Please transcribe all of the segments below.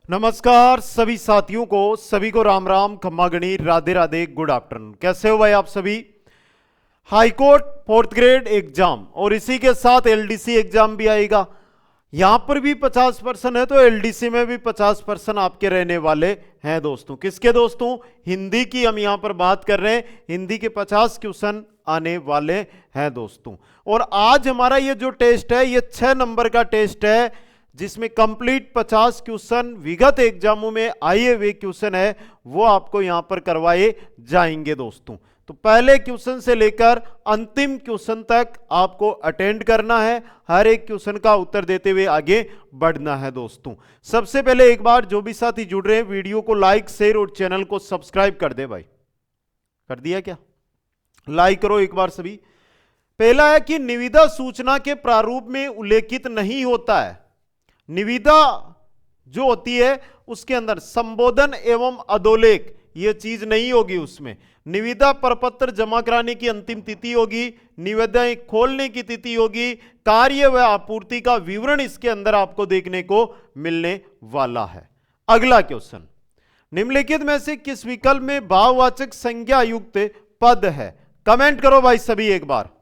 नमस्कार सभी साथियों को, सभी को राम राम, खम्मा गणी, राधे राधे, गुड आफ्टरनून। कैसे हो भाई आप सभी। हाईकोर्ट फोर्थ ग्रेड एग्जाम और इसी के साथ एलडीसी एग्जाम भी आएगा। यहां पर भी 50% है तो एलडीसी में भी 50% आपके रहने वाले हैं दोस्तों। किसके दोस्तों? हिंदी की हम यहां पर बात कर रहे हैं। हिंदी के 50 क्वेश्चन आने वाले हैं दोस्तों। और आज हमारा ये जो टेस्ट है ये 6 नंबर का टेस्ट है, जिसमें कंप्लीट 50 क्वेश्चन विगत एग्जामों में आए हुए क्वेश्चन है वो आपको यहां पर करवाए जाएंगे दोस्तों। तो पहले क्वेश्चन से लेकर अंतिम क्वेश्चन तक आपको अटेंड करना है, हर एक क्वेश्चन का उत्तर देते हुए आगे बढ़ना है दोस्तों। सबसे पहले एक बार जो भी साथी जुड़ रहे हैं वीडियो को लाइक, शेयर और चैनल को सब्सक्राइब कर दे भाई। कर दिया क्या? लाइक करो एक बार सभी। पहला है कि निविदा सूचना के प्रारूप में उल्लेखित नहीं होता है। निविदा जो होती है उसके अंदर संबोधन एवं अधोलेख यह चीज नहीं होगी। उसमें निविदा प्रपत्र जमा कराने की अंतिम तिथि होगी, निविदाएं खोलने की तिथि होगी, कार्य व आपूर्ति का विवरण इसके अंदर आपको देखने को मिलने वाला है। अगला क्वेश्चन, निम्नलिखित में से किस विकल्प में भाववाचक संज्ञा युक्त पद है? कमेंट करो भाई सभी एक बार।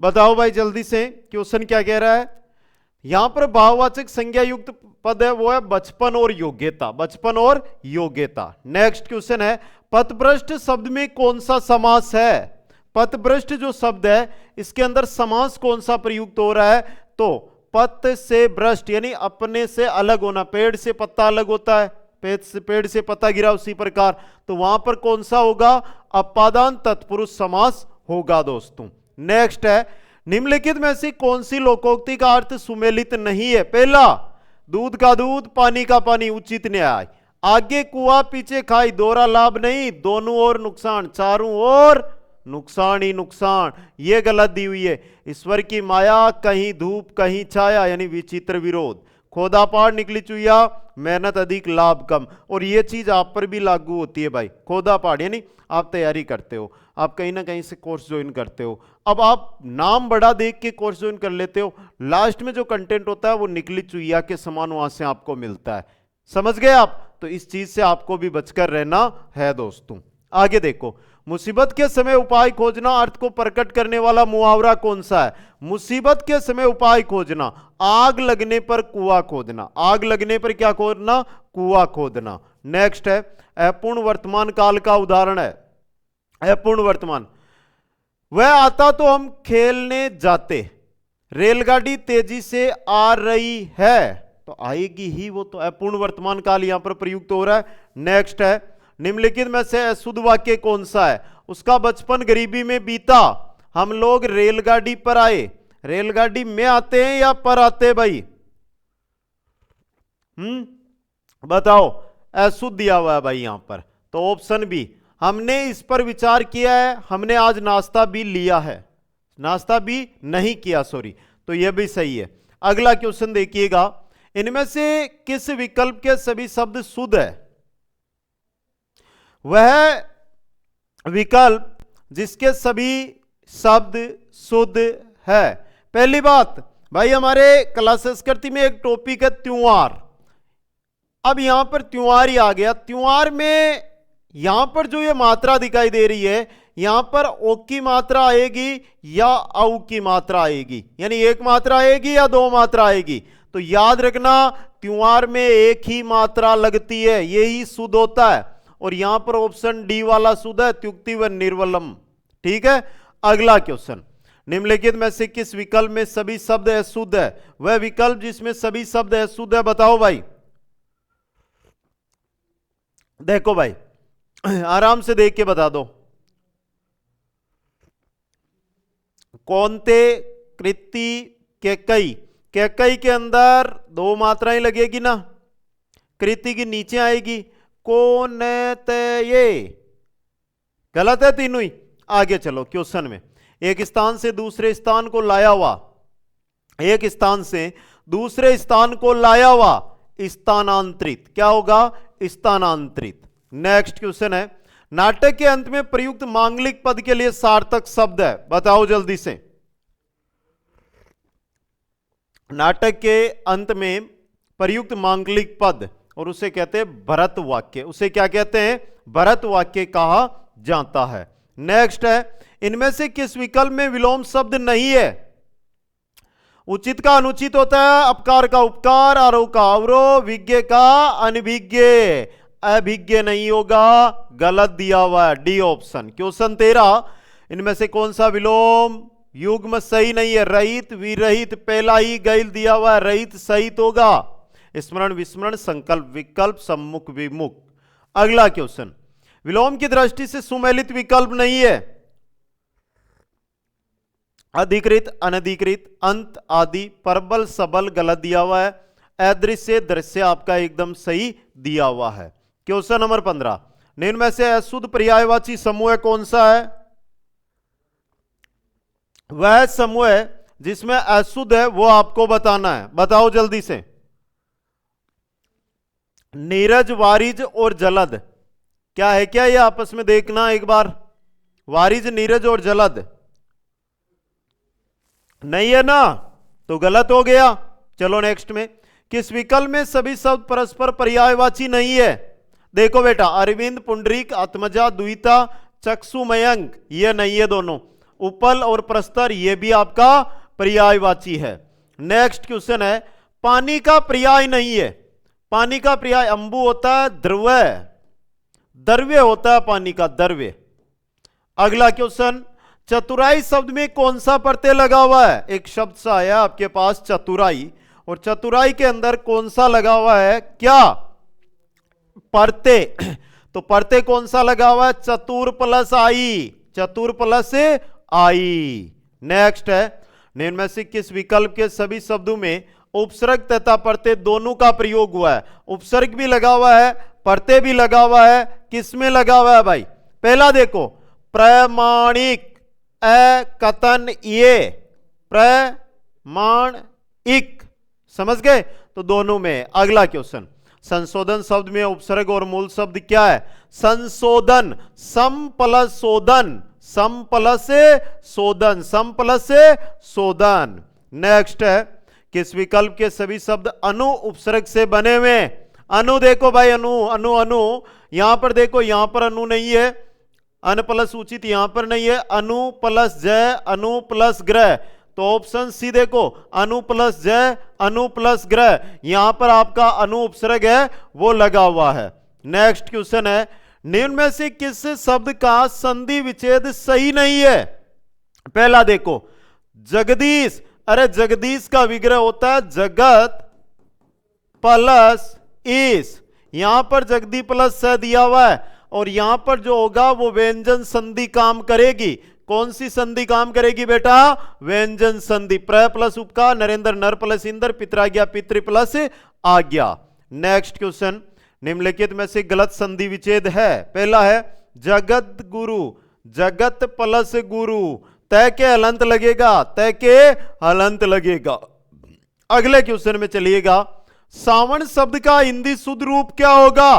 बताओ भाई जल्दी से, क्वेश्चन क्या कह रहा है। यहां पर भाववाचक संज्ञा युक्त पद है वो है बचपन और योग्यता। बचपन और योग्यता। नेक्स्ट क्वेश्चन है, पथभ्रष्ट शब्द में कौन सा समास है? पथभ्रष्ट जो शब्द है इसके अंदर समास कौन सा प्रयुक्त हो रहा है? तो पथ से भ्रष्ट यानी अपने से अलग होना। पेड़ से पत्ता अलग होता है, पेड़ से पत्ता गिरा उसी प्रकार, तो वहां पर कौन सा होगा? अपादान तत्पुरुष समास होगा दोस्तों। नेक्स्ट है, निम्नलिखित में से कौन सी लोकोक्ति का अर्थ सुमेलित नहीं है? पहला, दूध का दूध, पानी का पानी, उचित न्याय। आगे कुआ पीछे खाई, दोहरा लाभ नहीं, दोनों ओर नुकसान, चारों ओर नुकसान ही नुकसान, यह गलत दी हुई है। ईश्वर की माया, कहीं धूप कहीं छाया, यानी विचित्र विरोध। खोदा पहाड़ निकली चुईया, मेहनत अधिक लाभ कम। और यह चीज आप पर भी लागू होती है भाई। खोदा पहाड़ यानी आप तैयारी करते हो, आप कहीं ना कहीं से कोर्स ज्वाइन करते हो, अब आप नाम बड़ा देख के कोर्स ज्वाइन कर लेते हो, लास्ट में जो कंटेंट होता है वो निकली चुईया के समान वहां से आपको मिलता है। समझ गए आप? तो इस चीज से आपको भी बचकर रहना है दोस्तों। आगे देखो, मुसीबत के समय उपाय खोजना अर्थ को प्रकट करने वाला मुहावरा कौन सा है? मुसीबत के समय उपाय खोजना, आग लगने पर कुआं खोदना। आग लगने पर क्या खोदना? कुआं खोदना। नेक्स्ट है, अपूर्ण वर्तमान काल का उदाहरण है। अपूर्ण वर्तमान, वह आता तो हम खेलने जाते, रेलगाड़ी तेजी से आ रही है, तो आएगी ही वो, तो अपूर्ण वर्तमान काल यहां पर प्रयुक्त हो रहा है। नेक्स्ट है, निम्नलिखित में से अशुद्ध वाक्य कौन सा है? उसका बचपन गरीबी में बीता, हम लोग रेलगाड़ी पर आए। रेलगाड़ी में आते हैं या पर आते भाई? बताओ। अशुद्ध दिया हुआ है भाई यहां पर, तो ऑप्शन बी। हमने इस पर विचार किया है, हमने आज नाश्ता भी लिया है, नाश्ता भी नहीं किया, सॉरी, तो यह भी सही है। अगला क्वेश्चन देखिएगा, इनमें से किस विकल्प के सभी शब्द शुद्ध है? वह विकल्प जिसके सभी शब्द शुद्ध है। पहली बात भाई, हमारे क्लास संस्कृति में एक टॉपिक है त्योहार। अब यहां पर त्योहार ही आ गया। त्योहार में यहां पर जो ये मात्रा दिखाई दे रही है, यहां पर ओ की मात्रा आएगी या औ की मात्रा आएगी, यानी एक मात्रा आएगी या दो मात्रा आएगी। तो याद रखना, त्योहार में एक ही मात्रा लगती है, यही शुद्ध होता है। और यहां पर ऑप्शन डी वाला शुद्ध है, त्युक्ति व निर्वलम। ठीक है। अगला क्वेश्चन, निम्नलिखित में से किस विकल्प में सभी शब्द अशुद्ध है? वह विकल्प जिसमें सभी शब्द अशुद्ध है, बताओ भाई। देखो भाई, आराम से देख के बता दो। कौनते, कृति, कैकई। कैकई के अंदर दो मात्राएं लगेगी ना, कृति की नीचे आएगी। कोनते, ये गलत है तीनों ही। आगे चलो क्वेश्चन में, एक स्थान से दूसरे स्थान को लाया हुआ, एक स्थान से दूसरे स्थान को लाया हुआ स्थानांतरित। क्या होगा? स्थानांतरित। नेक्स्ट क्वेश्चन है, नाटक के अंत में प्रयुक्त मांगलिक पद के लिए सार्थक शब्द है, बताओ जल्दी से। नाटक के अंत में प्रयुक्त मांगलिक पद, और उसे कहते हैं भरत वाक्य। उसे क्या कहते हैं? भरत वाक्य कहा जाता है। नेक्स्ट है, इनमें से किस विकल्प में विलोम शब्द नहीं है? उचित का अनुचित होता है, अपकार का उपकार, आरोह का अवरोह, विज्ञ का अनभिज्ञ। अभिज्ञ नहीं होगा, गलत दिया हुआ है, डी ऑप्शन। क्वेश्चन 13, इनमें से कौन सा विलोम युग्म सही नहीं है? रहित, विरहित, पहला ही गैल दिया हुआ है, रहित सहित होगा। स्मरण विस्मरण, संकल्प विकल्प, सम्मुख विमुख। अगला क्वेश्चन, विलोम की दृष्टि से सुमेलित विकल्प नहीं है। अधिकृत, अनधिकृत, अंत, आदि, परबल, सबल गलत दिया हुआ है। अदृश्य, दृश्य आपका एकदम सही दिया हुआ है। क्वेश्चन नंबर 15, निम्न में से अशुद्ध पर्यायवाची समूह कौन सा है? वह समूह है जिसमें अशुद्ध है, वो आपको बताना है, बताओ जल्दी से। नीरज, वारिज और जलद क्या है? क्या ये आपस में देखना एक बार। वारिज, नीरज और जलद नहीं है ना, तो गलत हो गया। चलो नेक्स्ट में, किस विकल्प में सभी शब्द परस्पर पर्यायवाची नहीं है? देखो बेटा, अरविंद, पुंडरीक, आत्मजा, द्विता, चक्षु, मयंक, ये नहीं है दोनों। उपल और प्रस्तर, ये भी आपका पर्यायवाची है। नेक्स्ट क्वेश्चन है, पानी का पर्याय नहीं है। पानी का पर्याय अंबु होता है, द्रव्य, द्रव्य होता है पानी का, द्रव्य। अगला क्वेश्चन, चतुराई शब्द में कौन सा प्रत्यय लगा हुआ है? एक शब्द सा आया आपके पास चतुराई, और चतुराई के अंदर कौन सा लगा हुआ है? क्या? प्रत्यय। तो प्रत्यय कौन सा लगा हुआ है? चतुर प्लस आई, चतुर प्लस आई। नेक्स्ट है, निम्न में से किस विकल्प के सभी शब्दों में उपसर्ग तथा प्रत्यय दोनों का प्रयोग हुआ है? उपसर्ग भी लगा हुआ है, प्रत्यय भी लगा हुआ है, किस में लगा हुआ है भाई? पहला देखो, प्रमाणिक, कथन, ये प्रमाणिक, समझ गए? तो दोनों में। अगला क्वेश्चन, संशोधन शब्द में उपसर्ग और मूल शब्द क्या है? संशोधन, सम प्लस शोधन, सम प्लस शोधन, सम प्लस शोधन। नेक्स्ट है, किस विकल्प के सभी शब्द अनु उपसर्ग से बने हुए? अनु देखो भाई, अनु अनु अनु, यहां पर देखो, यहां पर अनु नहीं है, अन प्लस उचित यहां पर नहीं है, अनु प्लस जय, अनु प्लस ग्रह। तो ऑप्शन सी देखो, अनु प्लस जय, अनु प्लस ग्रह, यहां पर आपका अनु उपसर्ग है, वो लगा हुआ है। नेक्स्ट क्वेश्चन है, निम्न में से किस शब्द का संधि विच्छेद सही नहीं है? पहला देखो, जगदीश, अरे जगदीश का विग्रह होता है जगत प्लस ईश, यहां पर जगदी प्लस स दिया हुआ है, और यहां पर जो होगा वो व्यंजन संधि काम करेगी। कौन सी संधि काम करेगी बेटा? व्यंजन संधि। प्र प्लस उपकार, नरेंद्र नर प्लस इंद्र, पितराज्ञा पितृ प्लस आज्ञा। नेक्स्ट क्वेश्चन, निम्नलिखित में से गलत संधि विच्छेद है? पहला है जगत गुरु, जगत प्लस गुरु, तय के हलंत लगेगा, तय के हलंत लगेगा। अगले क्वेश्चन में चलिएगा, सावण शब्द का हिंदी शुद्ध रूप क्या होगा?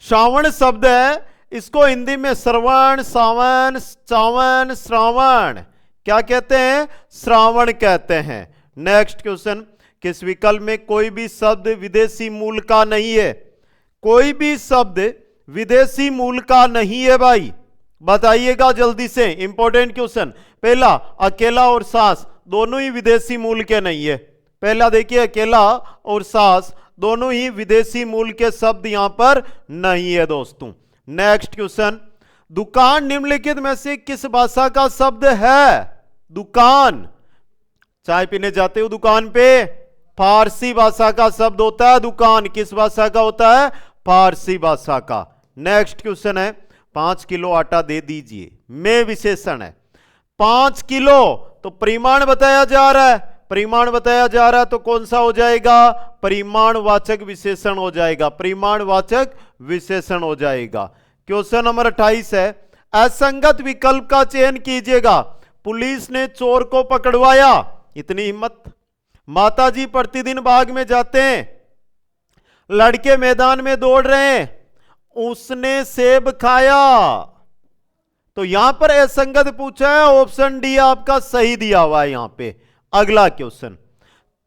श्रावण शब्द है, इसको हिंदी में श्रवण, सावन, चावन, श्रावण क्या कहते हैं? श्रावण कहते हैं। नेक्स्ट क्वेश्चन, किस विकल्प में कोई भी शब्द विदेशी मूल का नहीं है? कोई भी शब्द विदेशी मूल का नहीं है भाई, बताइएगा जल्दी से, इंपॉर्टेंट क्वेश्चन। पहला, अकेला और सास दोनों ही विदेशी मूल के नहीं है। पहला देखिए, अकेला और सास दोनों ही विदेशी मूल के शब्द यहां पर नहीं है दोस्तों। नेक्स्ट क्वेश्चन, दुकान निम्नलिखित में से किस भाषा का शब्द है? दुकान, चाय पीने जाते हो दुकान पे, फारसी भाषा का शब्द होता है दुकान। किस भाषा का होता है? फारसी भाषा का। नेक्स्ट क्वेश्चन है, 5 किलो आटा दे दीजिए, में विशेषण है। 5 किलो तो परिमाण बताया जा रहा है, परिमाण बताया जा रहा है, तो कौन सा हो जाएगा? परिमाणवाचक विशेषण हो जाएगा, परिमाणवाचक विशेषण हो जाएगा। क्वेश्चन नंबर 28 है, असंगत विकल्प का चयन कीजिएगा। पुलिस ने चोर को पकड़वाया, इतनी हिम्मत। माताजी प्रतिदिन बाग में जाते हैं, लड़के मैदान में दौड़ रहे हैं, उसने सेब खाया। तो यहां पर असंगत पूछा है, ऑप्शन डी आपका सही दिया हुआ है यहां पे। अगला क्वेश्चन,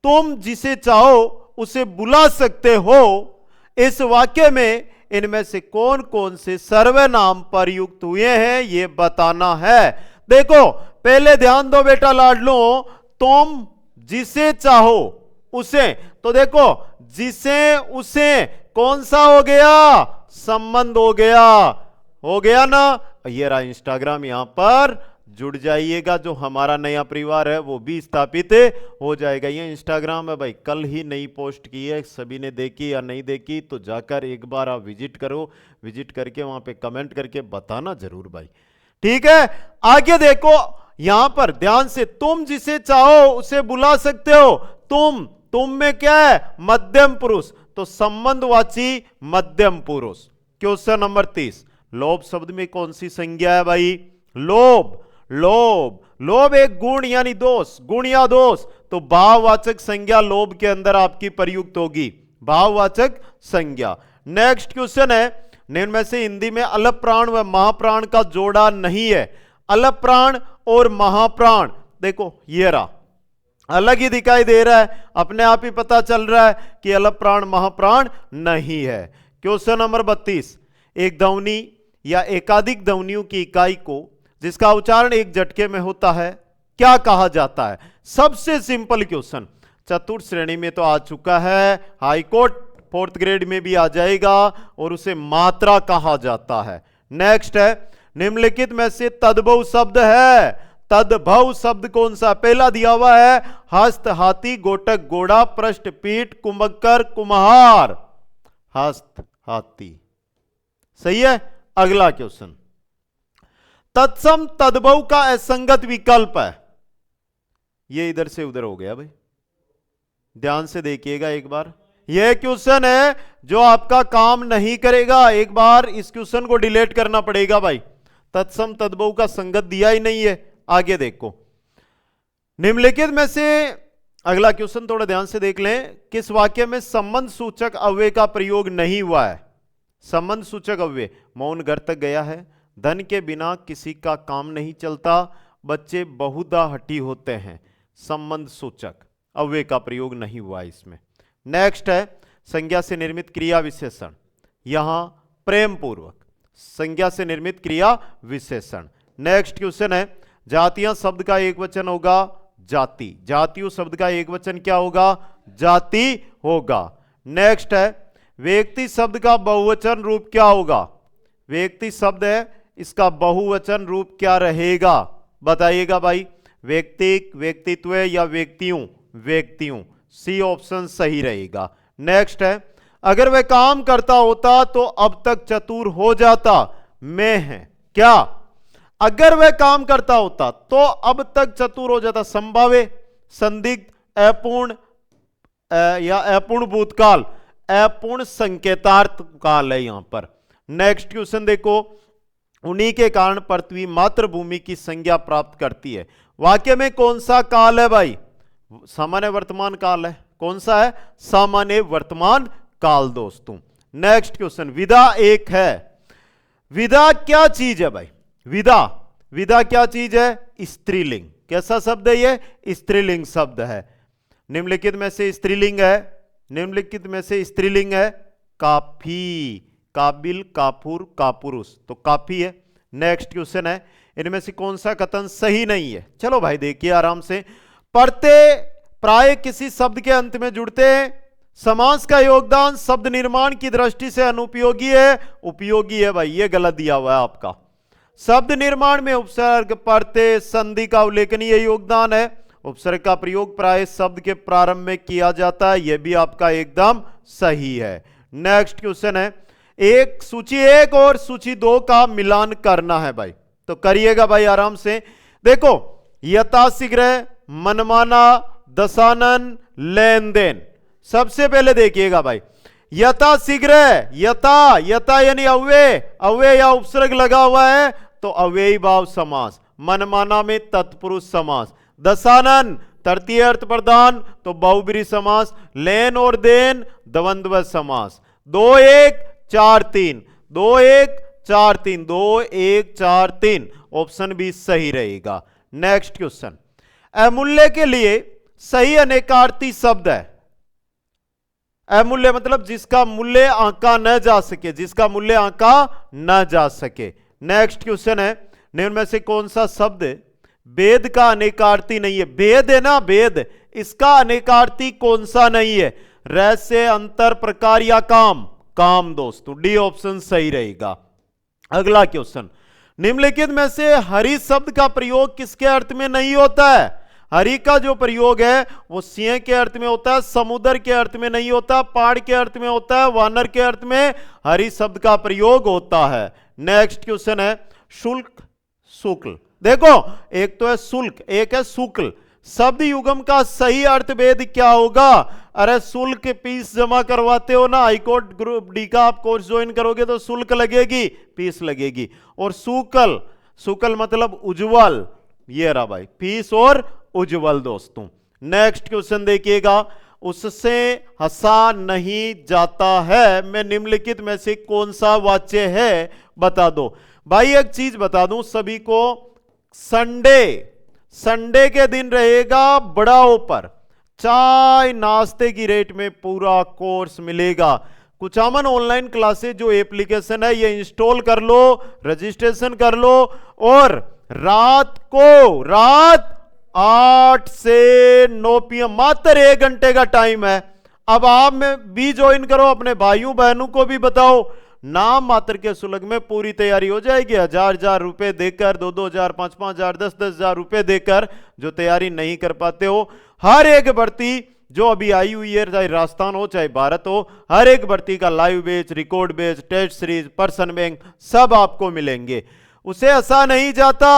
तुम जिसे चाहो उसे बुला सकते हो, इस वाक्य में इनमें से कौन कौन से सर्वनाम प्रयुक्त हुए हैं यह बताना है। देखो पहले ध्यान दो बेटा लाडलो, तुम जिसे चाहो उसे, तो देखो जिसे उसे कौन सा हो गया, संबंध हो गया ना। ये रहा इंस्टाग्राम, यहां पर जुड़ जाइएगा, जो हमारा नया परिवार है वो भी स्थापित हो जाएगा। ये इंस्टाग्राम है भाई, कल ही नई पोस्ट की है, सभी ने देखी या नहीं देखी तो जाकर एक बार आप विजिट करो, विजिट करके वहां पे कमेंट करके बताना जरूर भाई, ठीक है। आगे देखो यहां पर ध्यान से, तुम जिसे चाहो उसे बुला सकते हो, तुम में क्या है, मध्यम पुरुष, तो संबंधवाची मध्यम पुरुष। क्वेश्चन नंबर 30, लोभ शब्द में कौन सी संज्ञा है भाई, लोभ एक गुण यानी दोष, गुण या दोष, तो भाववाचक संज्ञा लोभ के अंदर आपकी प्रयुक्त होगी, भाववाचक संज्ञा। नेक्स्ट क्वेश्चन है, निम्न में से हिंदी में अलप प्राण व महाप्राण का जोड़ा नहीं है। अलप प्राण और महाप्राण, देखो ये रहा, अलग ही दिखाई दे रहा है, अपने आप ही पता चल रहा है कि अलप प्राण महाप्राण नहीं है। क्वेश्चन नंबर 32, एक ध्वनि या एकाधिक ध्वनियों की इकाई को जिसका उच्चारण एक झटके में होता है क्या कहा जाता है। सबसे सिंपल क्वेश्चन, चतुर्थ श्रेणी में तो आ चुका है, हाईकोर्ट 4th ग्रेड में भी आ जाएगा, और उसे मात्रा कहा जाता है। नेक्स्ट है, निम्नलिखित में से तद्भव शब्द है, तद्भव शब्द कौन सा, पहला दिया हुआ है हस्त हाथी, गोटक घोड़ा, पृष्ठ पीठ, कुंभकर कुम्हार, हस्त हाथी, सही है। अगला क्वेश्चन, तत्सम तद्भव का असंगत विकल्प है, ये इधर से उधर हो गया भाई, ध्यान से देखिएगा एक बार, यह क्वेश्चन है जो आपका काम नहीं करेगा, एक बार इस क्वेश्चन को डिलीट करना पड़ेगा भाई, तत्सम तद्भव का संगत दिया ही नहीं है। आगे देखो, निम्नलिखित में से, अगला क्वेश्चन थोड़ा ध्यान से देख लें, किस वाक्य में संबंध सूचक अव्यय का प्रयोग नहीं हुआ है। संबंध सूचक अव्यय, मौन घर तक गया है, धन के बिना किसी का काम नहीं चलता, बच्चे बहुधा हठी होते हैं, संबंध सूचक अव्यय का प्रयोग नहीं हुआ इसमें। नेक्स्ट है, संज्ञा से निर्मित क्रिया विशेषण, यहां प्रेम पूर्वक, संज्ञा से निर्मित क्रिया विशेषण। नेक्स्ट क्वेश्चन है, जातियां शब्द का एक वचन होगा जाति, जातियों शब्द का एक वचन क्या होगा, जाति होगा। नेक्स्ट है, व्यक्ति शब्द का बहुवचन रूप क्या होगा, व्यक्ति शब्द है इसका बहुवचन रूप क्या रहेगा, बताइएगा भाई, व्यक्तिक, व्यक्तित्व या व्यक्तियों, व्यक्तियों, सी ऑप्शन सही रहेगा। नेक्स्ट है, अगर वह काम करता होता तो अब तक चतुर हो जाता, मैं है क्या, अगर वह काम करता होता तो अब तक चतुर हो जाता, संभाव्य, संदिग्ध, अपूर्ण या अपूर्ण भूतकाल, अपूर्ण संकेतार्थ काल है यहां पर। नेक्स्ट क्वेश्चन देखो, उन्हीं के कारण पृथ्वी मातृभूमि की संज्ञा प्राप्त करती है, वाक्य में कौन सा काल है भाई, सामान्य वर्तमान काल है, कौन सा है, सामान्य वर्तमान काल दोस्तों। नेक्स्ट क्वेश्चन, विधा एक है, विधा क्या चीज है भाई, विधा क्या चीज है, स्त्रीलिंग, कैसा शब्द है ये, स्त्रीलिंग शब्द है। निम्नलिखित में से स्त्रीलिंग है, निम्नलिखित में से स्त्रीलिंग है काफी, काबिल, काफूर, कापुरुष, तो काफी है। नेक्स्ट क्वेश्चन है, इनमें से कौन सा कथन सही नहीं है, चलो भाई देखिए आराम से, पढ़ते प्राय किसी शब्द के अंत में जुड़ते हैं, समास का योगदान शब्द निर्माण की दृष्टि से अनुपयोगी है, उपयोगी है भाई, ये गलत दिया हुआ है आपका, शब्द निर्माण में उपसर्ग, पढ़ते, संधि का उल्लेखनीय योगदान है, उपसर्ग का प्रयोग प्राय शब्द के प्रारंभ में किया जाता है, यह भी आपका एकदम सही है। नेक्स्ट क्वेश्चन है, एक सूची 1 और सूची 2 का मिलान करना है भाई, तो करिएगा भाई आराम से। देखो, यथाशीघ्र, मनमाना, दशानन, लेन देन, सबसे पहले देखिएगा भाई, यथाशीघ्र, यथा यानी अव्यय या उपसर्ग लगा हुआ है तो अव्ययी भाव समास, मनमाना में तत्पुरुष समास, दशानन तृतीय अर्थ प्रधान तो बहुब्रीहि समास, लेन और देन द्वंद्व समास। 2 1 4 3, 2 1 4 3, 2 1 4 3, ऑप्शन बी सही रहेगा। नेक्स्ट क्वेश्चन, अमूल्य के लिए सही अनेकार्थी शब्द है। अमूल्य मतलब जिसका मूल्य आंका न जा सके, जिसका मूल्य आंका न जा सके। नेक्स्ट क्वेश्चन है, निम्न में से कौन सा शब्द वेद का अनेकार्थी नहीं है? भेद है ना, भेद, इसका अनेकार्थी कौन सा नहीं है? रहस्य, अंतर, प्रकार या काम? काम दोस्तों, डी ऑप्शन सही रहेगा। अगला क्वेश्चन, निम्नलिखित में से हरि शब्द का प्रयोग किसके अर्थ में नहीं होता है? हरि का जो प्रयोग है वो सिंह के अर्थ में होता है, समुद्र के अर्थ में नहीं होता, पहाड़ के अर्थ में होता है, वानर के अर्थ में हरि शब्द का प्रयोग होता है। नेक्स्ट क्वेश्चन है, शुल्क, शुक्ल। देखो, एक तो है शुल्क, एक है शुक्ल। शब्द युगम का सही अर्थ भेद क्या होगा? अरे शुल्क फीस जमा करवाते हो ना, हाईकोर्ट ग्रुप डी का आप कोर्स ज्वाइन करोगे तो शुल्क लगेगी, फीस लगेगी। और शुक्ल, शुक्ल मतलब उज्जवल, ये रहा भाई, फीस और उज्जवल दोस्तों। नेक्स्ट क्वेश्चन देखिएगा, उससे हंसा नहीं जाता है में निम्नलिखित में से कौन सा वाच्य है? बता दो भाई। एक चीज बता दूं सभी को, संडे के दिन रहेगा बड़ा ऑफर, चाय नाश्ते की रेट में पूरा कोर्स मिलेगा। कुचामन ऑनलाइन क्लासेज जो एप्लीकेशन है ये इंस्टॉल कर लो, रजिस्ट्रेशन कर लो, और रात 8 से 9 PM मात्र 1 घंटे का टाइम है। अब आप में भी ज्वाइन करो, अपने भाइयों बहनों को भी बताओ। नाम मात्र के शुल्क में पूरी तैयारी हो जाएगी। 1000 रुपए देकर, 2-2 5-5 हजार, 10-10 हजार रुपए देकर जो तैयारी नहीं कर पाते हो, हर एक भर्ती जो अभी आई हुई है, चाहे राजस्थान हो चाहे भारत हो, हर एक भर्ती का live batch, record batch, test series, person bank सब आपको मिलेंगे। उसे ऐसा नहीं जाता,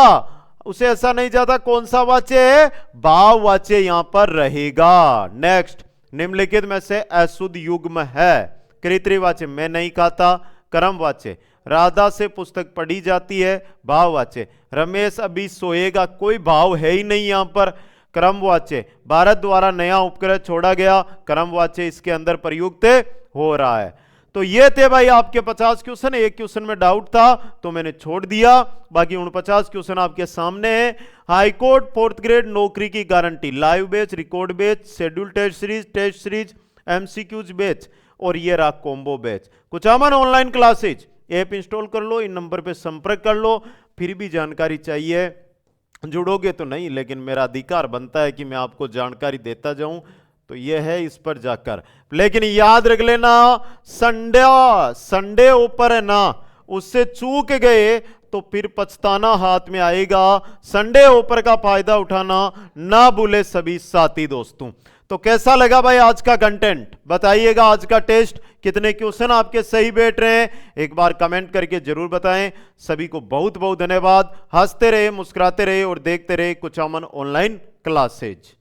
उसे ऐसा नहीं जाता। कौन सा वाच्य है? भाव वाच्य यहां पर रहेगा। नेक्स्ट, निम्नलिखित में से अशुद्ध युग्म है? कृत्रिवाच्य, मैं नहीं खाता। कर्मवाच्य, राधा से पुस्तक पढ़ी जाती है, भाववाच्य। रमेश अभी सोएगा, कोई भाव है ही नहीं यहां पर। क्रमवाच्य, भारत द्वारा नया उपग्रह छोड़ा गया, क्रमवाच्य इसके अंदर प्रयुक्त हो रहा है। तो ये थे भाई आपके 50 क्वेश्चन। एक क्वेश्चन में डाउट था तो मैंने छोड़ दिया, बाकी 49 क्वेश्चन आपके सामने है। हाईकोर्ट 4th ग्रेड नौकरी की guarantee, live batch, record batch, schedule test series, MCQs batch, और ये रहा combo batch. Kuchaman online classes app install कर लो, इन नंबर पे संपर्क कर लो। फिर भी जानकारी चाहिए, जुड़ोगे तो नहीं, लेकिन मेरा अधिकार बनता है कि मैं आपको जानकारी देता जाऊं, तो यह है इस पर जाकर। लेकिन याद रख लेना, संडे ऊपर है ना, उससे चूक गए तो फिर पछताना हाथ में आएगा। संडे ऑफर का फायदा उठाना ना भूले सभी साथी दोस्तों। तो कैसा लगा भाई आज का कंटेंट? बताइएगा। आज का टेस्ट कितने क्वेश्चन आपके सही बैठ रहे हैं, एक बार कमेंट करके जरूर बताएं। सभी को बहुत बहुत धन्यवाद। हंसते रहे, मुस्कुराते रहे और देखते रहे कुचामन ऑनलाइन क्लासेज।